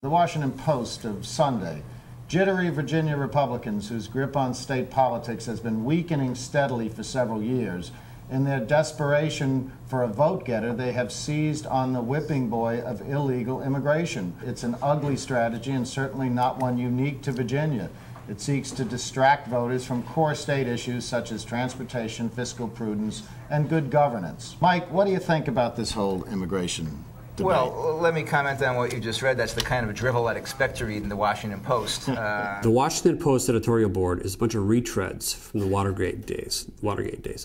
The Washington Post of Sunday. Jittery Virginia Republicans whose grip on state politics has been weakening steadily for several years. In their desperation for a vote-getter, they have seized on the whipping boy of illegal immigration. It's an ugly strategy and certainly not one unique to Virginia. It seeks to distract voters from core state issues such as transportation, fiscal prudence, and good governance. Mike, what do you think about this whole immigration debate? Well, let me comment on what you just read. That's the kind of drivel I'd expect to read in the Washington Post. The Washington Post editorial board is a bunch of retreads from the Watergate days.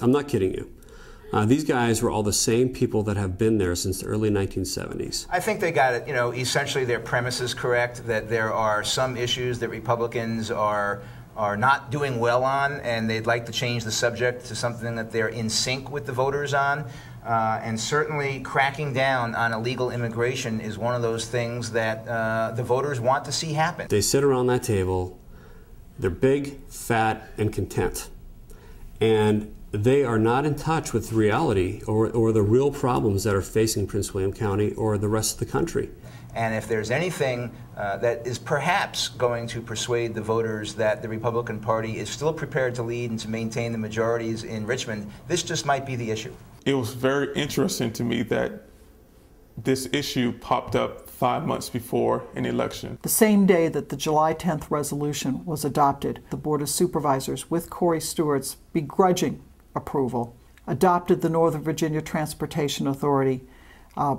I'm not kidding you. These guys were all the same people that have been there since the early 1970s. I think they got it, essentially their premise is correct, that there are some issues that Republicans are not doing well on, and they'd like to change the subject to something that they're in sync with the voters on. And certainly cracking down on illegal immigration is one of those things that the voters want to see happen. They sit around that table, they're big, fat, and content. And they are not in touch with reality or the real problems that are facing Prince William County or the rest of the country. And if there's anything that is perhaps going to persuade the voters that the Republican Party is still prepared to lead and to maintain the majorities in Richmond, this just might be the issue. It was very interesting to me that this issue popped up 5 months before an election. The same day that the July 10th resolution was adopted, the Board of Supervisors, with Corey Stewart's begrudging approval, adopted the Northern Virginia Transportation Authority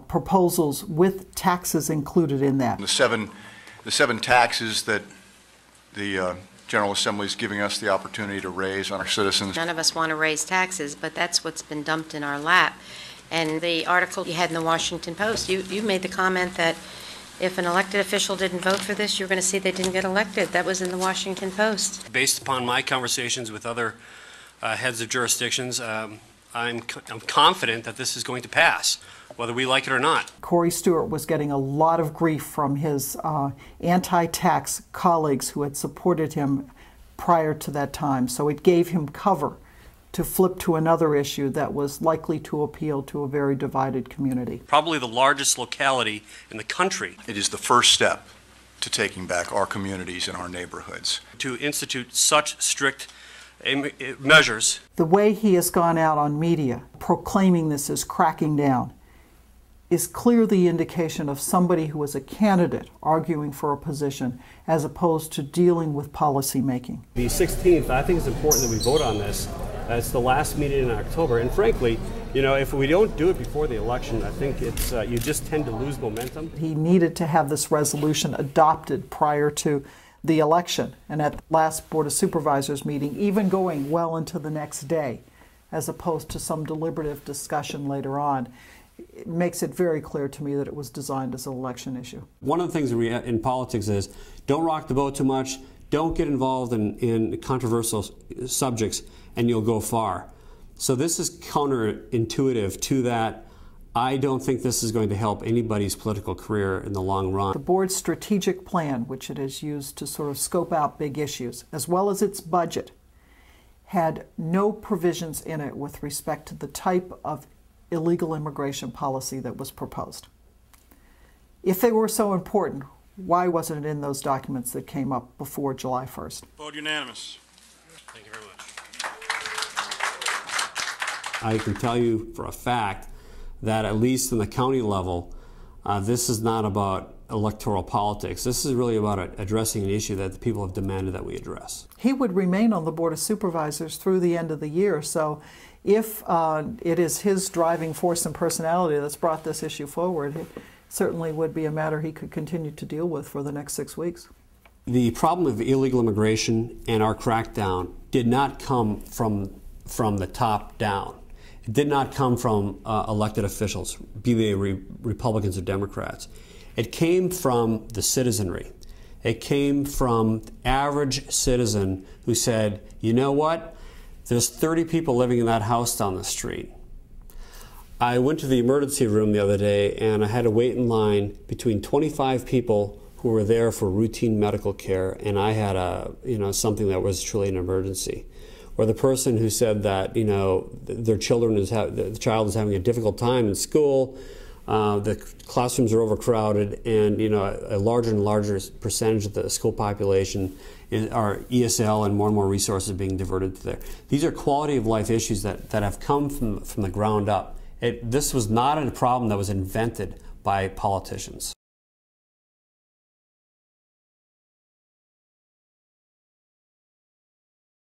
proposals with taxes included in that. The seven taxes that the General Assembly is giving us the opportunity to raise on our citizens. None of us want to raise taxes, but that's what's been dumped in our lap. And the article you had in the Washington Post, you made the comment that if an elected official didn't vote for this, you're going to see they didn't get elected. That was in the Washington Post. Based upon my conversations with other heads of jurisdictions, I'm confident that this is going to pass, whether we like it or not. Corey Stewart was getting a lot of grief from his anti-tax colleagues who had supported him prior to that time, so it gave him cover to flip to another issue that was likely to appeal to a very divided community. Probably the largest locality in the country. It is the first step to taking back our communities and our neighborhoods. To institute such strict measures. The way he has gone out on media proclaiming this as cracking down is clearly indication of somebody who is a candidate arguing for a position as opposed to dealing with policy making. The 16th, I think it's important that we vote on this. It's the last meeting in October, and frankly, if we don't do it before the election, I think it's you just tend to lose momentum. He needed to have this resolution adopted prior to the election, and at the last Board of Supervisors meeting, even going well into the next day, as opposed to some deliberative discussion later on. It makes it very clear to me that it was designed as an election issue. One of the things in politics is don't rock the boat too much, don't get involved in controversial subjects, and you'll go far. So this is counterintuitive to that. I don't think this is going to help anybody's political career in the long run. The board's strategic plan, which it has used to sort of scope out big issues, as well as its budget, had no provisions in it with respect to the type of illegal immigration policy that was proposed. If they were so important, why wasn't it in those documents that came up before July 1st? Vote unanimous. Thank you very much. I can tell you for a fact that at least in the county level, this is not about electoral politics. This is really about addressing an issue that the people have demanded that we address. He would remain on the Board of Supervisors through the end of the year, so if it is his driving force and personality that's brought this issue forward, it certainly would be a matter he could continue to deal with for the next 6 weeks. The problem of illegal immigration and our crackdown did not come from the top down. It did not come from elected officials, be they Republicans or Democrats. It came from the citizenry. It came from the average citizen who said, you know what? There's 30 people living in that house down the street. I went to the emergency room the other day and I had to wait in line between 25 people who were there for routine medical care, and I had something that was truly an emergency. Or the person who said that their the child is having a difficult time in school, The classrooms are overcrowded, and a larger and larger percentage of the school population are ESL, and more resources being diverted to there. These are quality of life issues that have come from the ground up. This was not a problem that was invented by politicians.